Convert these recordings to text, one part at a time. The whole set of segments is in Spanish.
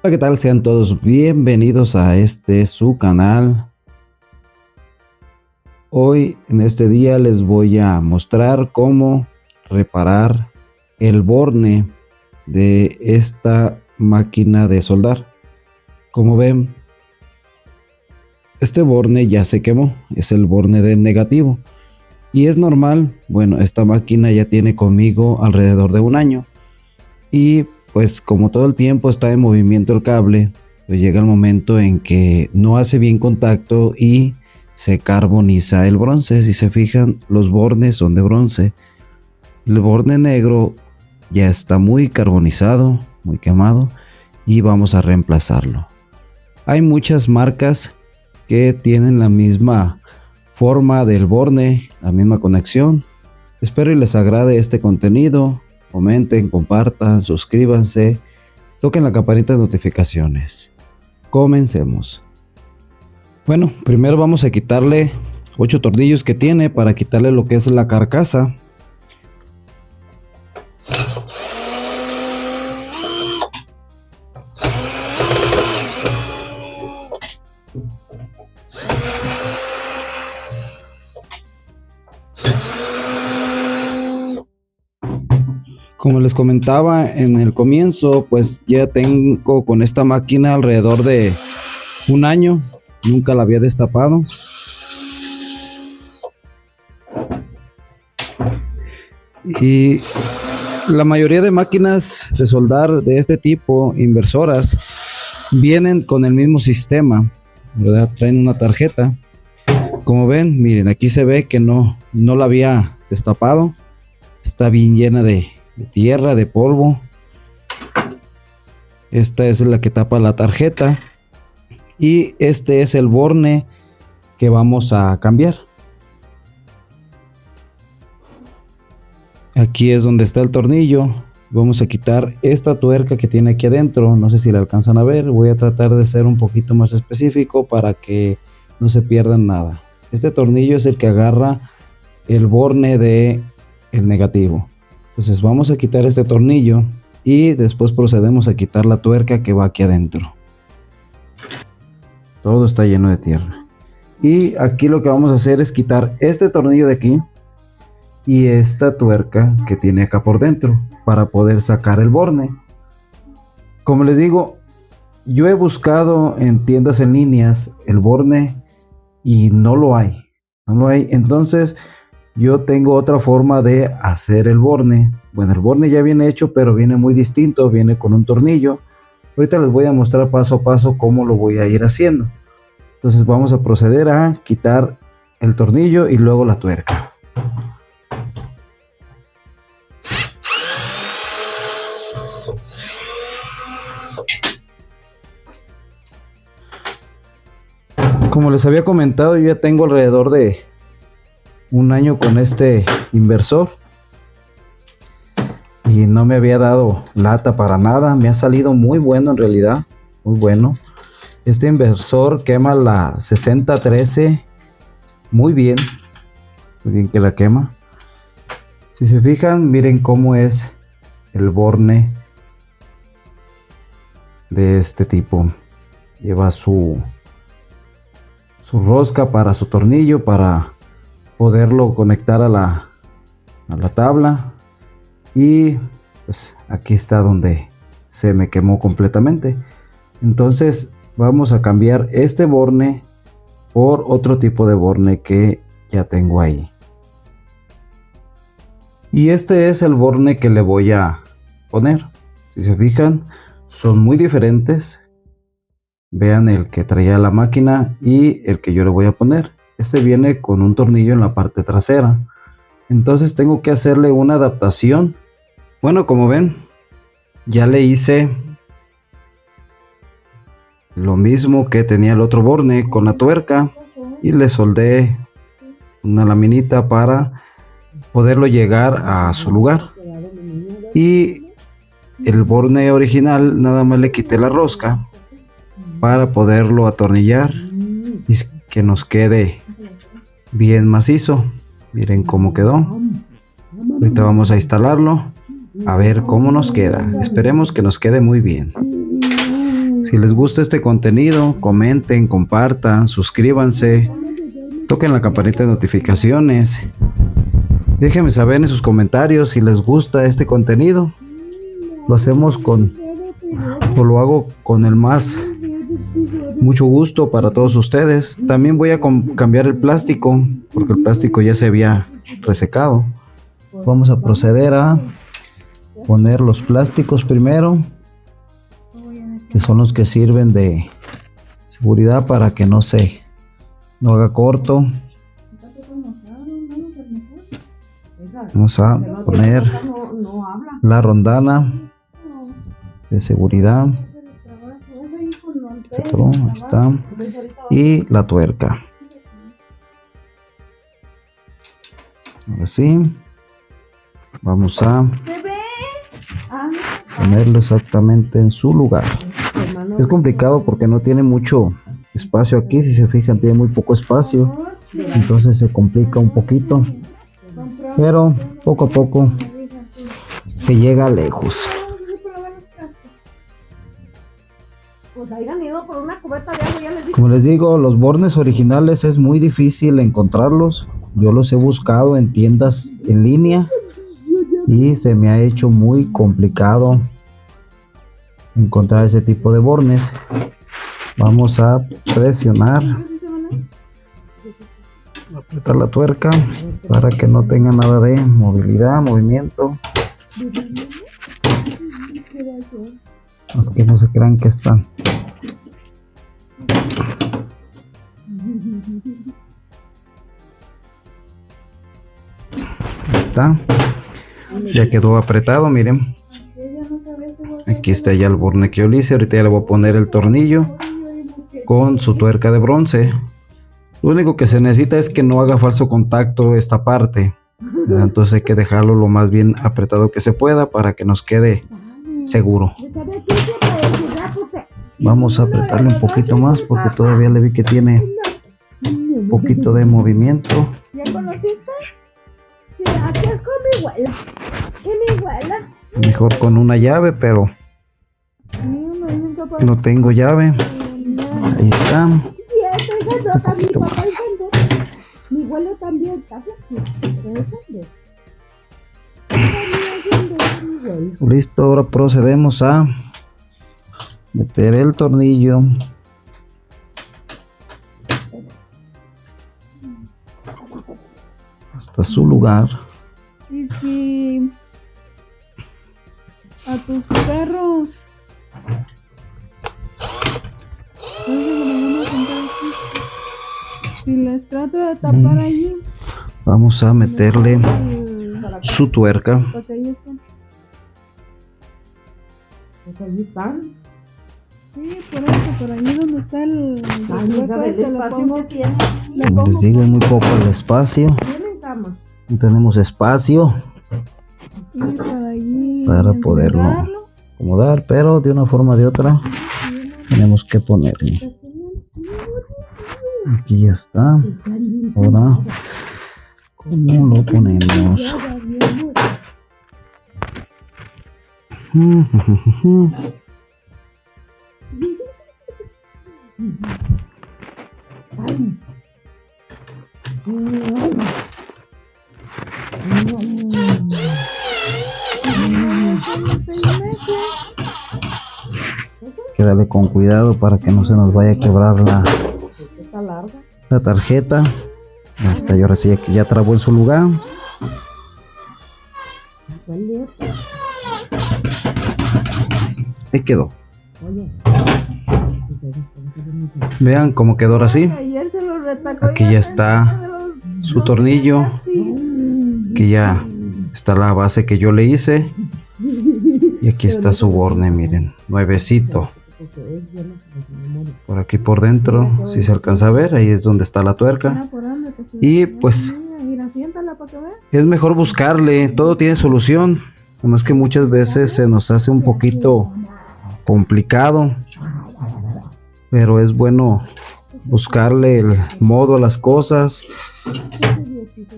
Hola, ¿qué tal? Sean todos bienvenidos a su canal. Hoy en este día les voy a mostrar cómo reparar el borne de esta máquina de soldar. Como ven, este borne ya se quemó, es el borne de negativo y es normal. Bueno, esta máquina ya tiene conmigo alrededor de un año y pues como todo el tiempo está en movimiento el cable, pues llega el momento en que no hace bien contacto y se carboniza el bronce. Si se fijan, los bornes son de bronce. El borne negro ya está muy carbonizado, muy quemado, y vamos a reemplazarlo. Hay muchas marcas que tienen la misma forma del borne, la misma conexión. Espero y les agrade este contenido. Comenten, compartan, suscríbanse, toquen la campanita de notificaciones. Comencemos. Bueno, primero vamos a quitarle 8 tornillos que tiene para quitarle lo que es la carcasa. Como les comentaba en el comienzo, pues ya tengo con esta máquina alrededor de un año. Nunca la había destapado. Y la mayoría de máquinas de soldar de este tipo, inversoras, vienen con el mismo sistema, ¿verdad? Traen una tarjeta. Como ven, miren, aquí se ve que no la había destapado. Está bien llena de tierra, de polvo. Esta es la que tapa la tarjeta y este es el borne que vamos a cambiar. Aquí es donde está el tornillo. Vamos a quitar esta tuerca que tiene aquí adentro. No sé si la alcanzan a ver. Voy a tratar de ser un poquito más específico para que no se pierdan nada. Este tornillo es el que agarra el borne de el negativo. Entonces vamos a quitar este tornillo y después procedemos a quitar la tuerca que va aquí adentro. Todo está lleno de tierra. Y aquí lo que vamos a hacer es quitar este tornillo de aquí y esta tuerca que tiene acá por dentro para poder sacar el borne. Como les digo, yo he buscado en tiendas en líneas el borne y no lo hay. Entonces yo tengo otra forma de hacer el borne. Bueno, el borne ya viene hecho, pero viene muy distinto, viene con un tornillo. Ahorita les voy a mostrar paso a paso cómo lo voy a ir haciendo. Entonces vamos a proceder a quitar el tornillo y luego la tuerca. Como les había comentado, yo ya tengo alrededor de un año con este inversor y no me había dado lata para nada. Me ha salido muy bueno, en realidad, muy bueno. Este inversor quema la 6013 muy bien que la quema. Si se fijan, miren cómo es el borne de este tipo. Lleva su rosca para su tornillo, para poderlo conectar a la tabla. Y pues aquí está donde se me quemó completamente. Entonces vamos a cambiar este borne por otro tipo de borne que ya tengo ahí. Y este es el borne que le voy a poner. Si se fijan, son muy diferentes. Vean el que traía la máquina y el que yo le voy a poner. Este viene con un tornillo en la parte trasera. Entonces tengo que hacerle una adaptación. Bueno, como ven, ya le hice lo mismo que tenía el otro borne con la tuerca y le soldé una laminita para poderlo llegar a su lugar. Y el borne original nada más le quité la rosca para poderlo atornillar y que nos quede bien macizo. Miren cómo quedó. Ahorita vamos a instalarlo a ver cómo nos queda. Esperemos que nos quede muy bien. Si les gusta este contenido, comenten, compartan, suscríbanse, toquen la campanita de notificaciones. Déjenme saber en sus comentarios si les gusta este contenido. Lo hacemos lo hago con el mucho gusto para todos ustedes. También voy a cambiar el plástico porque el plástico ya se había resecado. Vamos a proceder a poner los plásticos primero, que son los que sirven de seguridad para que no haga corto. Vamos a poner la rondana de seguridad. Ahí está. Y la tuerca. Ahora sí. Vamos a ponerlo exactamente en su lugar. Es complicado porque no tiene mucho espacio aquí. Si se fijan, tiene muy poco espacio. Entonces se complica un poquito. Pero poco a poco se llega lejos. Como les digo, los bornes originales es muy difícil encontrarlos. Yo los he buscado en tiendas en línea y se me ha hecho muy complicado encontrar ese tipo de bornes. Vamos a presionar, apretar la tuerca para que no tenga nada de movimiento. Más que no se crean que están. Ahí está. Ya quedó apretado, miren. Aquí está ya el borne que yo le hice. Ahorita ya le voy a poner el tornillo con su tuerca de bronce. Lo único que se necesita es que no haga falso contacto esta parte. Entonces hay que dejarlo lo más bien apretado que se pueda para que nos quede seguro. Vamos a apretarle un poquito más porque todavía le vi que tiene un poquito de movimiento. ¿Ya conociste? Sí, aquí es con mi abuela. Y mi abuela. Mejor con una llave, pero no tengo llave. Ahí está. Un poquito más. Mi abuelo también está. Listo, ahora procedemos a meter el tornillo hasta su lugar. Y si a tus perros si les trato de tapar allí, vamos a meterle su tuerca. pues ahí están. Pues ahí están. Sí, por eso, por allí donde está el Como les digo, muy poco el espacio. Tienen cama. No tenemos espacio para poderlo acomodar, pero de una forma o de otra tenemos que ponerlo. Aquí ya está. Ahora, ¿cómo lo ponemos? Hay que darle con cuidado para que no se nos vaya a quebrar la tarjeta. Ahí está, y ahora sí que ya trabó en su lugar. Ahí quedó. Vean cómo quedó ahora sí. Aquí ya está su tornillo, que ya está la base que yo le hice, y aquí está su borne, miren, nuevecito. Por aquí por dentro, si se alcanza a ver, ahí es donde está la tuerca. Y pues es mejor buscarle, todo tiene solución, nomás que muchas veces se nos hace un poquito complicado, pero es bueno buscarle el modo a las cosas.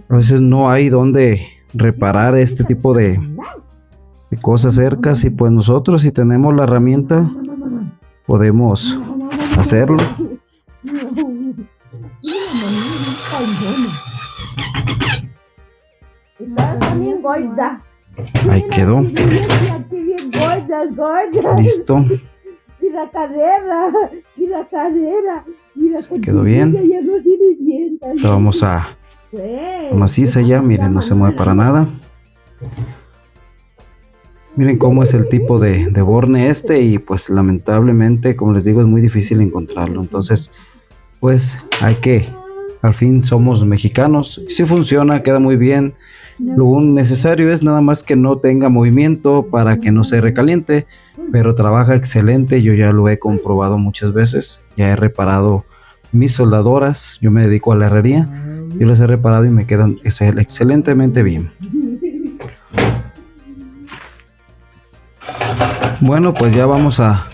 A veces no hay donde reparar este tipo de cosas cercas, y pues nosotros, si tenemos la herramienta, podemos hacerlo. Está bien gorda. Ahí quedó. Aquí bien gorda. Listo. Y la cadera. Mira, Se quedó bien. Ya no tiene dientes. Lo vamos a Pues, maciza ya. Miren, no se mueve para nada. Miren cómo es el tipo de borne este, y pues lamentablemente, como les digo, es muy difícil encontrarlo. Entonces, pues hay que, al fin somos mexicanos. Si funciona, queda muy bien. Lo necesario es nada más que no tenga movimiento para que no se recaliente, pero trabaja excelente. Yo ya lo he comprobado muchas veces. Ya he reparado mis soldadoras. Yo me dedico a la herrería. Yo las he reparado y me quedan excelentemente bien. Bueno, pues ya vamos a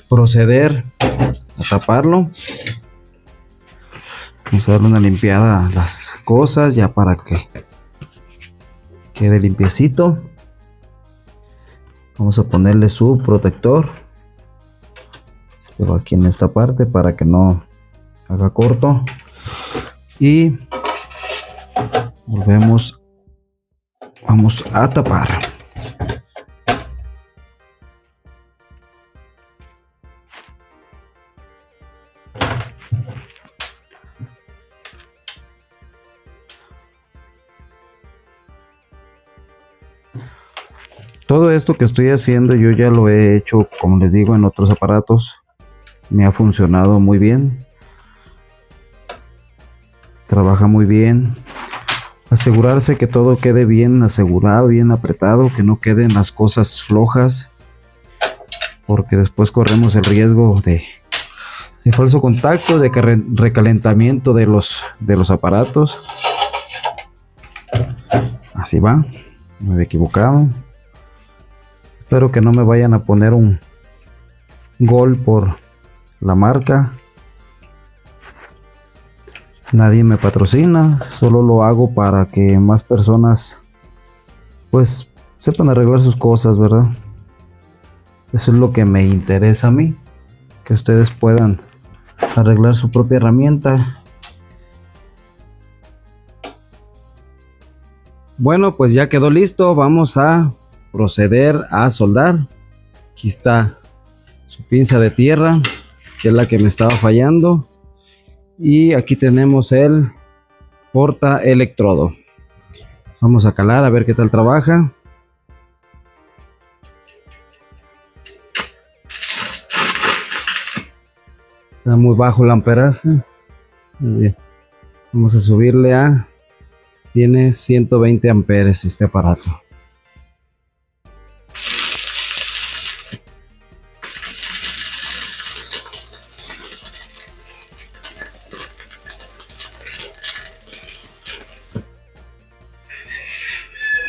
proceder a taparlo. Vamos a darle una limpiada a las cosas ya para que quede limpiecito. Vamos a ponerle su protector, pero aquí en esta parte para que no haga corto. Y volvemos, vamos a tapar. Todo esto que estoy haciendo yo ya lo he hecho, como les digo, en otros aparatos. Me ha funcionado muy bien. Trabaja muy bien. Asegurarse que todo quede bien asegurado, bien apretado, que no queden las cosas flojas, porque después corremos el riesgo de falso contacto, de recalentamiento de los aparatos. Así va, me había equivocado. Espero que no me vayan a poner un gol por la marca. Nadie me patrocina, solo lo hago para que más personas pues sepan arreglar sus cosas, ¿verdad? Eso es lo que me interesa a mí, que ustedes puedan arreglar su propia herramienta. Bueno, pues ya quedó listo. Vamos a proceder a soldar. Aquí está su pinza de tierra, que es la que me estaba fallando, y aquí tenemos el porta electrodo. Vamos a calar a ver qué tal trabaja. Está muy bajo el amperaje. Muy bien. Vamos a subirle a, tiene 120 amperes este aparato.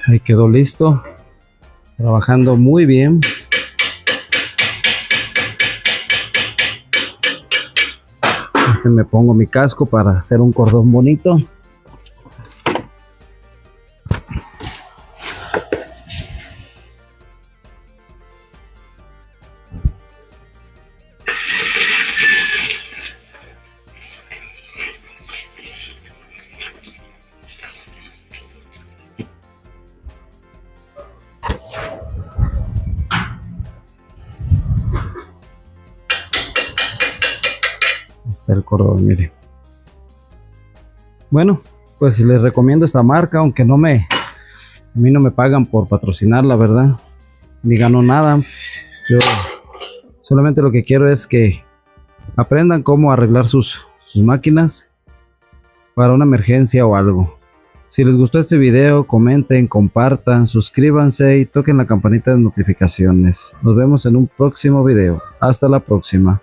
Ahí quedó listo, trabajando muy bien. Me pongo mi casco para hacer un cordón bonito. Está el cordón, mire. Bueno, pues les recomiendo esta marca, aunque a mí no me pagan por patrocinarla, ¿verdad? Ni gano nada. Yo solamente lo que quiero es que aprendan cómo arreglar sus máquinas para una emergencia o algo. Si les gustó este video, comenten, compartan, suscríbanse y toquen la campanita de notificaciones. Nos vemos en un próximo video. Hasta la próxima.